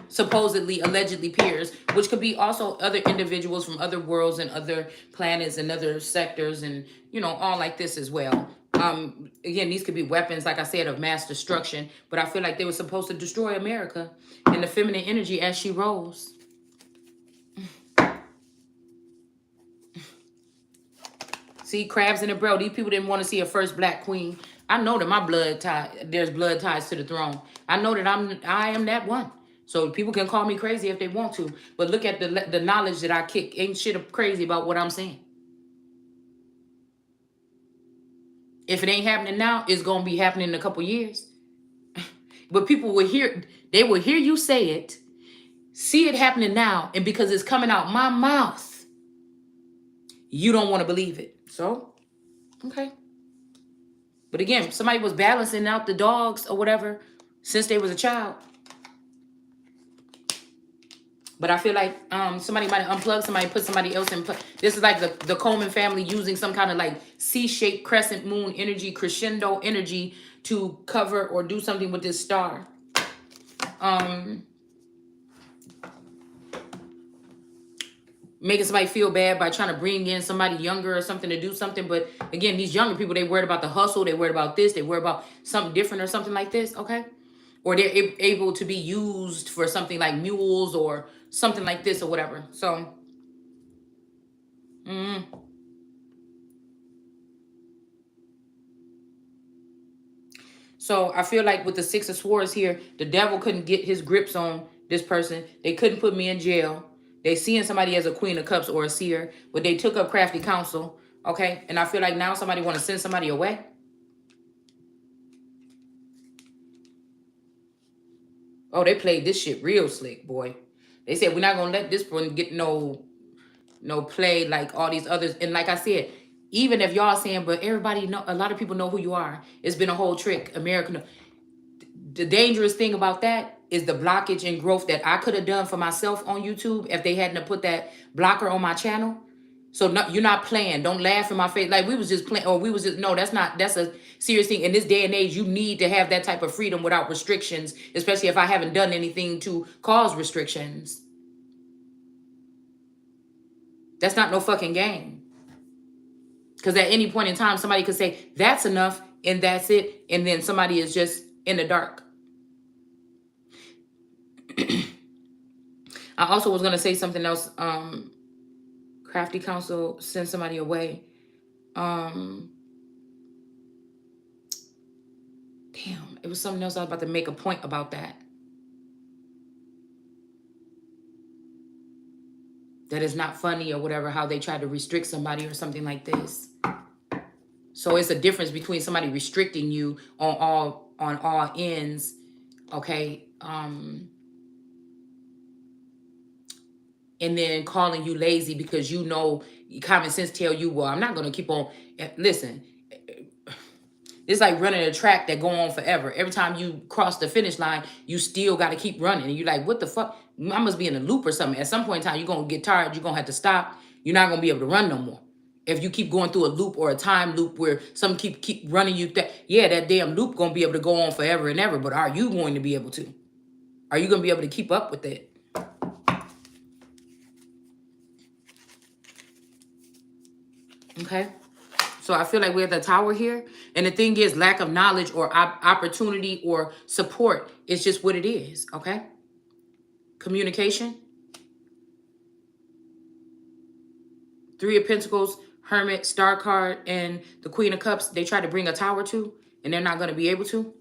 Supposedly, allegedly peers, which could be also other individuals from other worlds and other planets and other sectors and, all like this as well. Again, these could be weapons, like I said, of mass destruction. But I feel like they were supposed to destroy America and the feminine energy as she rose. See, crabs in the barrel. These people didn't want to see a first black queen. I know that there's blood ties to the throne. I know that I am that one. So people can call me crazy if they want to. But look at the knowledge that I kick. Ain't shit crazy about what I'm saying. If it ain't happening now, it's going to be happening in a couple years. But people will hear you say it, see it happening now, and because it's coming out my mouth, you don't want to believe it. So, okay. But again, somebody was balancing out the dogs or whatever since they was a child. But I feel like somebody might have unplugged somebody, put somebody else in. This is like the Coleman family using some kind of like C-shaped crescent moon energy, crescendo energy to cover or do something with this star. Making somebody feel bad by trying to bring in somebody younger or something to do something. But again, these younger people, they worried about the hustle. They worried about this. They worried about something different or something like this. Okay. Or they're able to be used for something like mules or something like this or whatever. So, So I feel like with the Six of Swords here, the devil couldn't get his grips on this person. They couldn't put me in jail. They seeing somebody as a Queen of Cups or a seer, but they took up crafty counsel. Okay. And I feel like now somebody want to send somebody away. Oh, they played this shit real slick, boy. They said, we're not going to let this one get no play like all these others. And like I said, even if y'all saying, but everybody know, a lot of people know who you are. It's been a whole trick. American. The dangerous thing about that is the blockage and growth that I could have done for myself on YouTube if they hadn't put that blocker on my channel. So no, you're not playing. Don't laugh in my face. Like we was just playing, or we was just, no, that's a serious thing. In this day and age, you need to have that type of freedom without restrictions, especially if I haven't done anything to cause restrictions. That's not no fucking game. Because at any point in time, somebody could say, that's enough, and that's it. And then somebody is just in the dark. I also was gonna say something else. Crafty counsel, send somebody away. Um, Damn, it was something else I was about to make a point about that. That is not funny or whatever, how they try to restrict somebody or something like this. So it's a difference between somebody restricting you on all ends, okay? And then calling you lazy because you know common sense tell you, well, I'm not gonna keep on. Listen, it's like running a track that go on forever. Every time you cross the finish line, you still got to keep running. And you're like, what the fuck? I must be in a loop or something. At some point in time, you're going to get tired. You're going to have to stop. You're not going to be able to run no more. If you keep going through a loop or a time loop where some keep running you, yeah, that damn loop going to be able to go on forever and ever. But are you going to be able to? Are you going to be able to keep up with it? Okay. So I feel like we're at the tower here. And the thing is, lack of knowledge or opportunity or support is just what it is. Okay. Communication. Three of Pentacles, Hermit, Star card, and the Queen of Cups. They try to bring a tower to, and they're not going to be able to.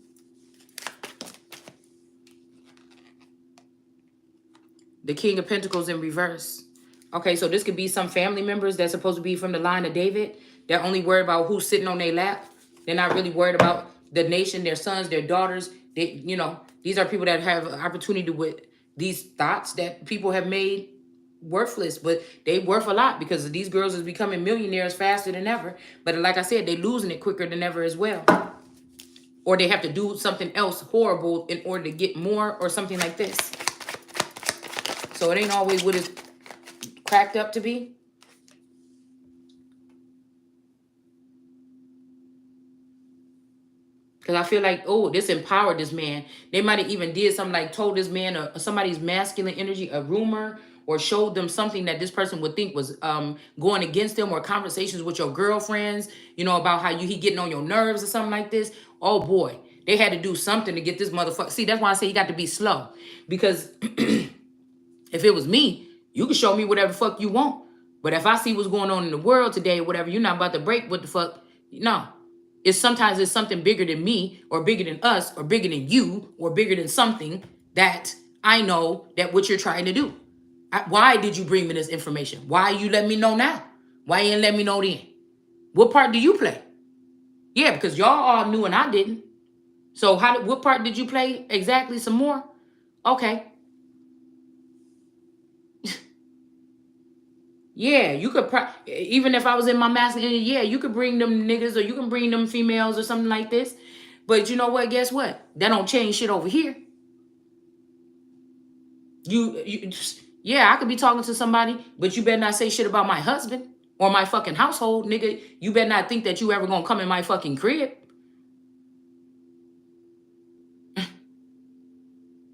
The King of Pentacles in reverse. Okay, so this could be some family members that's supposed to be from the line of David. They're only worried about who's sitting on their lap. They're not really worried about the nation, their sons, their daughters. They, you know, these are people that have an opportunity with these thoughts that people have made worthless, but they worth a lot because these girls is becoming millionaires faster than ever. But like I said, they losing it quicker than ever as well. Or they have to do something else horrible in order to get more or something like this. So it ain't always what it's cracked up to be. Because I feel like, oh, this empowered this man. They might have even did something like told this man or somebody's masculine energy a rumor or showed them something that this person would think was going against them, or conversations with your girlfriends, you know, about how he getting on your nerves or something like this. Oh, boy. They had to do something to get this motherfucker. See, that's why I say you got to be slow. Because if it was me, you can show me whatever the fuck you want. But if I see what's going on in the world today or whatever, you're not about to break what the fuck. No. Sometimes it's something bigger than me or bigger than us or bigger than you or bigger than something that I know that what you're trying to do. Why did you bring me this information? Why you let me know now? Why you didn't let me know then? What part do you play? Yeah, because y'all all knew and I didn't. So what part did you play exactly? Some more? Okay. Yeah, you could, even if I was in my masculine, yeah, you could bring them niggas or you can bring them females or something like this. But you know what? Guess what? That don't change shit over here. Yeah, I could be talking to somebody, but you better not say shit about my husband or my fucking household, nigga. You better not think that you ever gonna come in my fucking crib.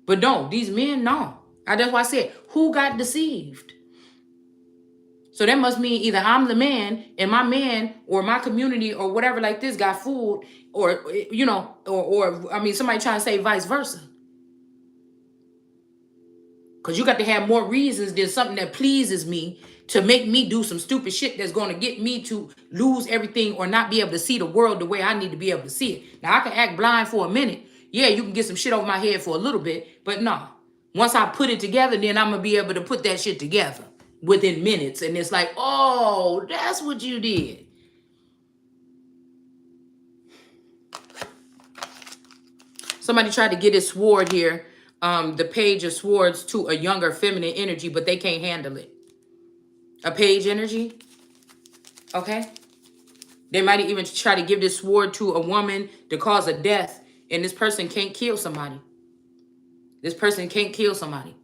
But no, these men, no. That's why I said, who got deceived? So that must mean either I'm the man and my man or my community or whatever like this got fooled, or, you know, or I mean, somebody trying to say vice versa. Because you got to have more reasons than something that pleases me to make me do some stupid shit that's going to get me to lose everything or not be able to see the world the way I need to be able to see it. Now, I can act blind for a minute. Yeah, you can get some shit over my head for a little bit, but no. Once I put it together, then I'm going to be able to put that shit together within minutes. And it's like, oh, that's what you did. Somebody tried to get his sword here, the Page of Swords, to a younger feminine energy, but they can't handle it. A page energy, okay? They might even try to give this sword to a woman to cause a death, and this person can't kill somebody. This person can't kill somebody.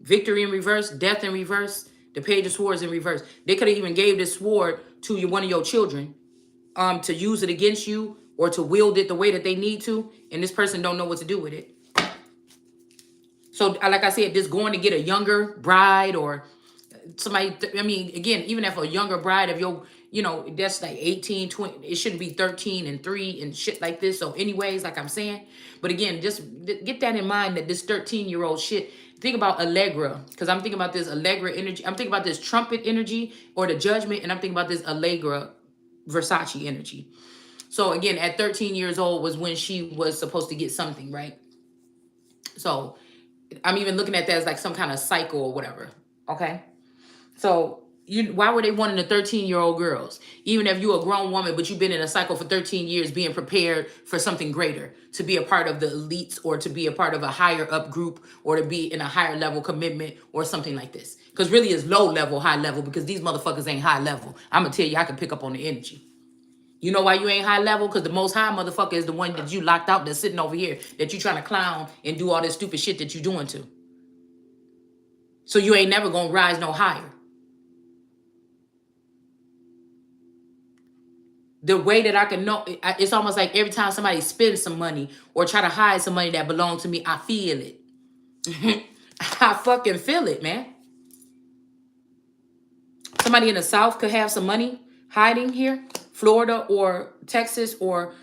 Victory in reverse, death in reverse, the Page of Swords in reverse. They could have even gave this sword to one of your children to use it against you or to wield it the way that they need to, and this person don't know what to do with it. So, like I said, this going to get a younger bride or somebody, I mean, again, even if a younger bride of that's like 18, 20. It shouldn't be 13 and 3 and shit like this. So anyways, like I'm saying, but again, just get that in mind, that this 13-year-old shit. Think about Allegra, because I'm thinking about this Allegra energy. I'm thinking about this trumpet energy or the judgment, and I'm thinking about this Allegra Versace energy. So again, at 13 years old was when she was supposed to get something, right? So I'm even looking at that as like some kind of cycle or whatever. Okay. So why were they wanting the 13-year-old girls? Even if you're a grown woman, but you've been in a cycle for 13 years being prepared for something greater, to be a part of the elites or to be a part of a higher up group or to be in a higher level commitment or something like this. Because really it's low level, high level, because these motherfuckers ain't high level. I'm going to tell you, I can pick up on the energy. You know why you ain't high level? Because the most high motherfucker is the one that you locked out that's sitting over here that you trying to clown and do all this stupid shit that you doing to. So you ain't never going to rise no higher. The way that I can know, it's almost like every time somebody spends some money or try to hide some money that belongs to me, I feel it. I fucking feel it, man. Somebody in the South could have some money hiding here, Florida or Texas or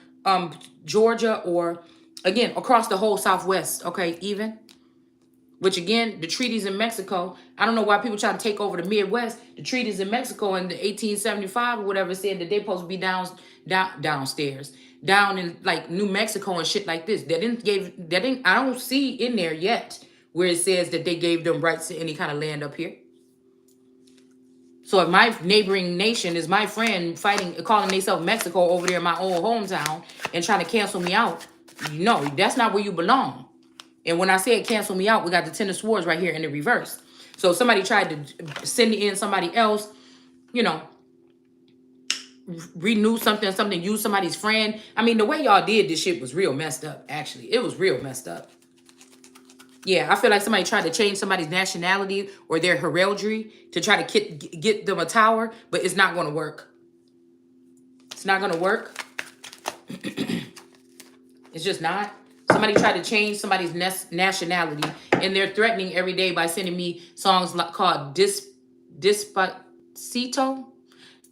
Georgia or, again, across the whole Southwest, okay, even. Which, again, the treaties in Mexico, I don't know why people try to take over the Midwest. The treaties in Mexico in the 1875 or whatever said that they supposed to be downstairs, down in like New Mexico and shit like this. I don't see in there yet where it says that they gave them rights to any kind of land up here. So if my neighboring nation is my friend fighting, calling themselves Mexico over there in my old hometown and trying to cancel me out, no, that's not where you belong. And when I said cancel me out, we got the Ten of Swords right here in the reverse. So somebody tried to send in somebody else, renew something, use somebody's friend. I mean, the way y'all did this shit was real messed up, actually. It was real messed up. Yeah, I feel like somebody tried to change somebody's nationality or their heraldry to try to get them a tower, but it's not going to work. It's not going to work. It's just not. Somebody tried to change somebody's nationality, and they're threatening every day by sending me songs called Despacito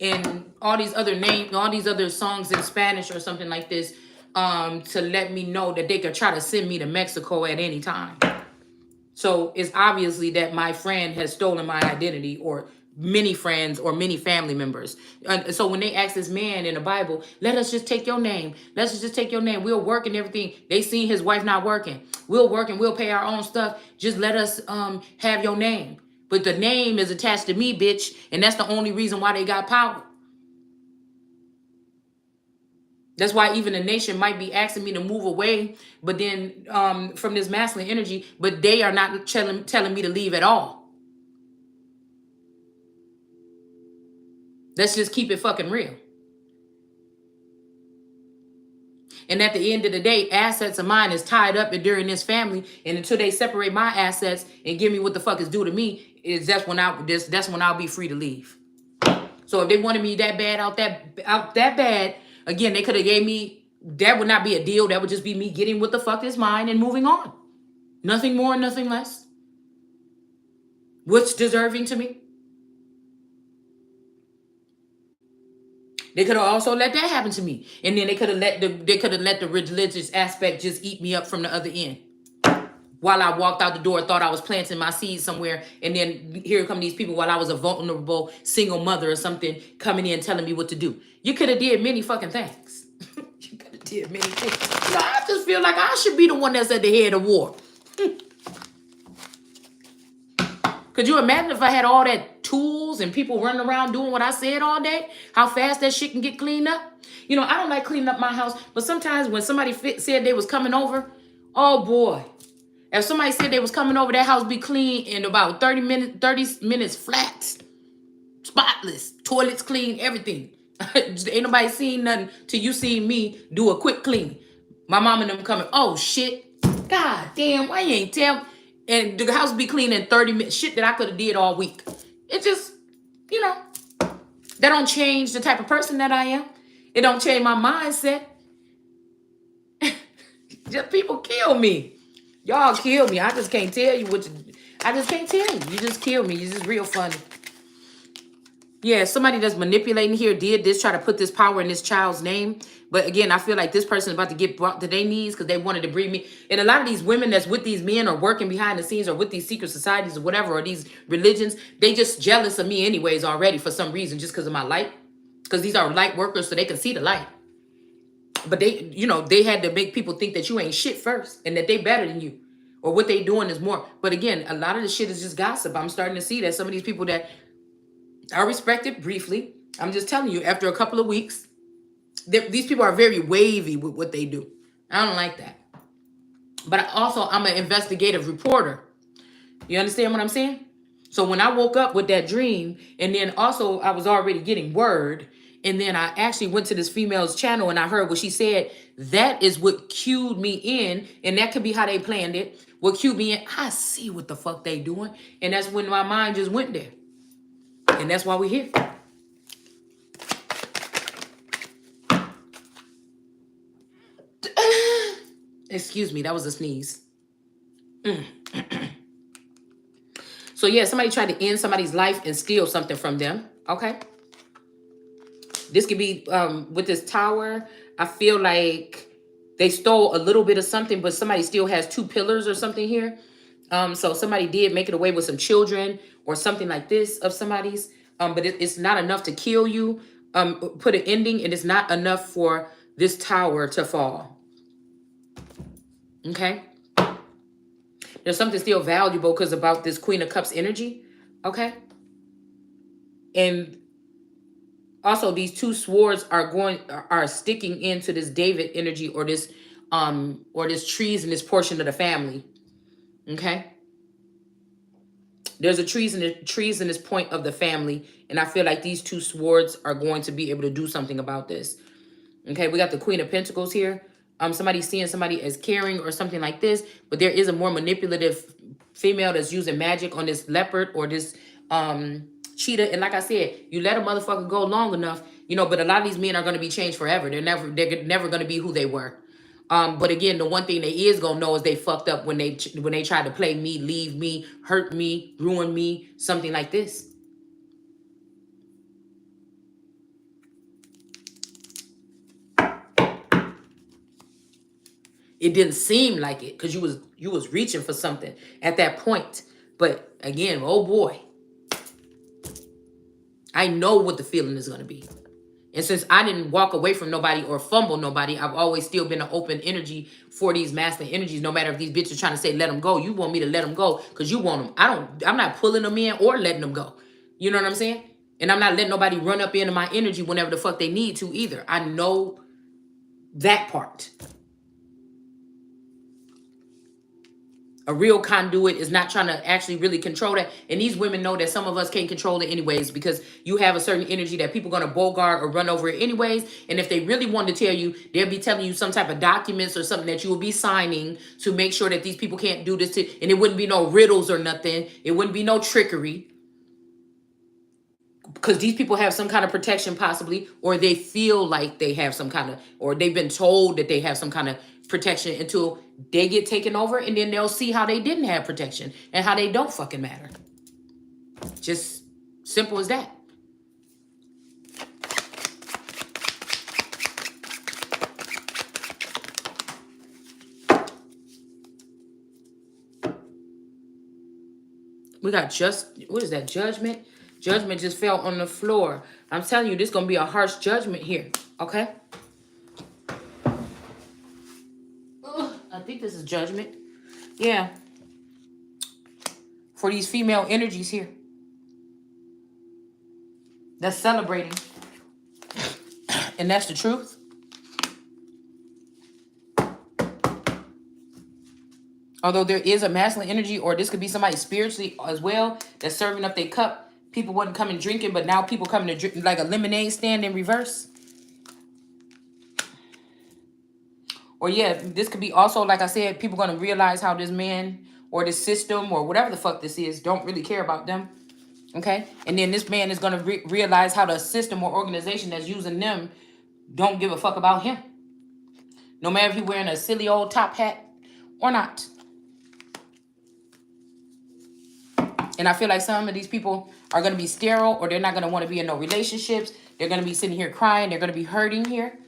and all these other songs in Spanish or something like this, to let me know that they could try to send me to Mexico at any time. So it's obviously that my friend has stolen my identity, or many friends or many family members. So when they ask this man in the Bible, let us just take your name. Let's just take your name. We'll work and everything. They seen his wife not working. We'll work and we'll pay our own stuff. Just let us have your name. But the name is attached to me, bitch. And that's the only reason why they got power. That's why even the nation might be asking me to move away, but then from this masculine energy, but they are not telling me to leave at all. Let's just keep it fucking real. And at the end of the day, assets of mine is tied up during this family. And until they separate my assets and give me what the fuck is due to me, that's when I'll be free to leave. So if they wanted me that bad out that bad, again, they could have gave me, that would not be a deal. That would just be me getting what the fuck is mine and moving on. Nothing more, nothing less. What's deserving to me? They could have also let that happen to me. And then they could have let the religious aspect just eat me up from the other end. While I walked out the door, thought I was planting my seeds somewhere. And then here come these people while I was a vulnerable single mother or something coming in telling me what to do. You could have did many fucking things. You could have did many things. I just feel like I should be the one that's at the head of war. Could you imagine if I had all that tools and people running around doing what I said all day? How fast that shit can get cleaned up? I don't like cleaning up my house, but sometimes when somebody said they was coming over, oh boy. If somebody said they was coming over, that house be clean in about 30 minutes flat. Spotless. Toilets clean, everything. Ain't nobody seen nothing till you seen me do a quick clean. My mom and them coming, oh shit. God damn, why you ain't tell me? And the house be clean in 30 minutes. Shit that I could have did all week. It just, that don't change the type of person that I am. It don't change my mindset. Just people kill me. Y'all kill me. I just can't tell you I just can't tell you. You just kill me. You're just real funny. Yeah, somebody that's manipulating here did this, try to put this power in this child's name. But again, I feel like this person is about to get brought to their knees because they wanted to breed me. And a lot of these women that's with these men or working behind the scenes or with these secret societies or whatever, or these religions, they just jealous of me anyways already for some reason, just because of my light. Because these are light workers, so they can see the light. But they, they had to make people think that you ain't shit first and that they better than you. Or what they doing is more. But again, a lot of the shit is just gossip. I'm starting to see that some of these people that I respect it briefly. I'm just telling you, after a couple of weeks, these people are very wavy with what they do. I don't like that. But I'm an investigative reporter. You understand what I'm saying? So when I woke up with that dream, and then also I was already getting word, and then I actually went to this female's channel and I heard what she said, that is what cued me in, and that could be how they planned it. What cued me in, I see what the fuck they doing. And that's when my mind just went there. And that's why we're here. Excuse me, that was a sneeze. So yeah, somebody tried to end somebody's life and steal something from them. Okay. This could be with this tower. I feel like they stole a little bit of something, but somebody still has 2 pillars or something here. So somebody did make it away with some children or something like this of somebody's. But it's not enough to kill you. Put an ending, and it's not enough for this tower to fall. Okay. There's something still valuable because about this Queen of Cups energy. Okay. And also these 2 swords are sticking into this David energy or this trees in this portion of the family. Okay. There's a trees in this point of the family. And I feel like these 2 swords are going to be able to do something about this. Okay, we got the Queen of Pentacles here. Somebody's seeing somebody as caring or something like this, but there is a more manipulative female that's using magic on this leopard or this cheetah. And like I said, you let a motherfucker go long enough, but a lot of these men are going to be changed forever. They're never going to be who they were. But again, the one thing they is going to know is they fucked up when they tried to play me, leave me, hurt me, ruin me, something like this. It didn't seem like it because you was reaching for something at that point. But again, oh boy, I know what the feeling is going to be. And since I didn't walk away from nobody or fumble nobody, I've always still been an open energy for these masculine energies. No matter if these bitches trying to say, let them go. You want me to let them go because you want them. I'm not pulling them in or letting them go. You know what I'm saying? And I'm not letting nobody run up into my energy whenever the fuck they need to either. I know that part. A real conduit is not trying to actually really control that. And these women know that some of us can't control it anyways because you have a certain energy that people are going to bogart or run over it anyways. And if they really wanted to tell you, they'll be telling you some type of documents or something that you will be signing to make sure that these people can't do this. And it wouldn't be no riddles or nothing. It wouldn't be no trickery. Because these people have some kind of protection possibly, or they feel like they have some kind of, or they've been told that they have some kind of protection until they get taken over, and then they'll see how they didn't have protection and how they don't fucking matter. Just simple as that. We got what is that? Judgment. Judgment just fell on the floor. I'm telling you, this is going to be a harsh judgment here. Okay? I think this is judgment. Yeah. For these female energies here. That's celebrating. And that's the truth. Although there is a masculine energy, or this could be somebody spiritually as well that's serving up their cup. People wasn't coming drinking, but now people coming to drink like a lemonade stand in reverse. Or yeah, this could be also, like I said, people going to realize how this man or this system or whatever the fuck this is don't really care about them. Okay? And then this man is going to realize how the system or organization that's using them don't give a fuck about him. No matter if he's wearing a silly old top hat or not. And I feel like some of these people are going to be sterile, or they're not going to want to be in no relationships. They're going to be sitting here crying. They're going to be hurting here.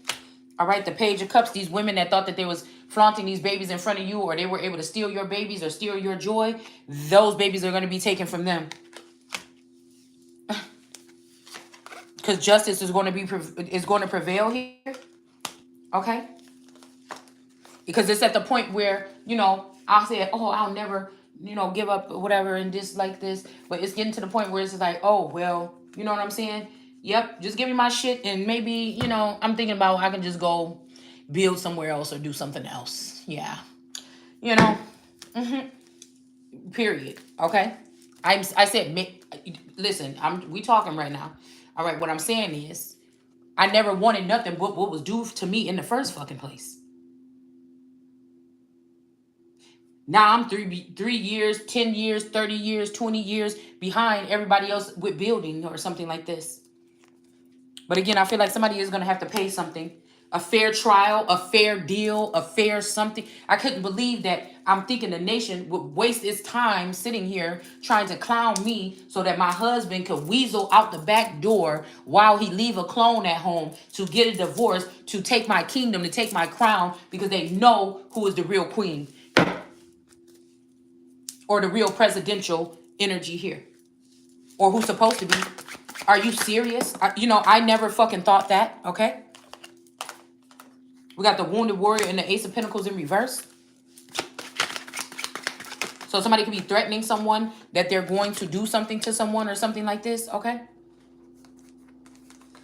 All right, the Page of Cups, these women that thought that they was flaunting these babies in front of you, or they were able to steal your babies or steal your joy, those babies are going to be taken from them. Because justice is going to prevail here. Okay? Because it's at the point where, I'll say, oh, I'll never, give up or whatever and just like this. But it's getting to the point where it's like, oh, well, you know what I'm saying? Yep, just give me my shit and maybe, I'm thinking about I can just go build somewhere else or do something else. Yeah. Period. Okay? I said, listen, we talking right now. All right, what I'm saying is, I never wanted nothing but what was due to me in the first fucking place. Now I'm 3 years, 10 years, 30 years, 20 years behind everybody else with building or something like this. But again, I feel like somebody is going to have to pay something. A fair trial, a fair deal, a fair something. I couldn't believe that I'm thinking the nation would waste its time sitting here trying to clown me so that my husband could weasel out the back door while he leave a clone at home to get a divorce, to take my kingdom, to take my crown, because they know who is the real queen or the real presidential energy here, or who's supposed to be. Are you serious? I never fucking thought that, okay? We got the Wounded Warrior and the Ace of Pentacles in reverse. So somebody could be threatening someone that they're going to do something to someone or something like this, okay?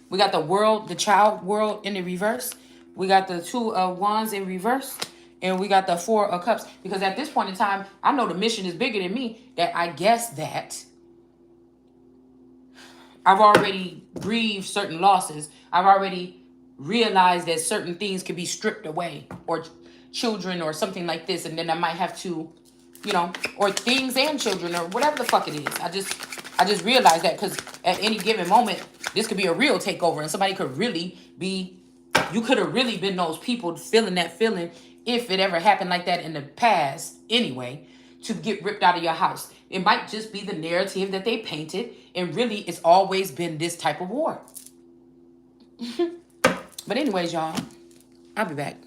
We got the World, the Child World in the reverse. We got the Two of Wands in reverse. And we got the Four of Cups. Because at this point in time, I know the mission is bigger than me. That I guess that I've already grieved certain losses. I've already realized that certain things can be stripped away, or children or something like this, and then I might have to, or things and children or whatever the fuck it is. I just realized that, because at any given moment this could be a real takeover, and somebody could really be, you could have really been those people feeling that feeling, if it ever happened like that in the past anyway, to get ripped out of your house. It might just be the narrative that they painted, and really it's always been this type of war. But anyways, y'all, I'll be back.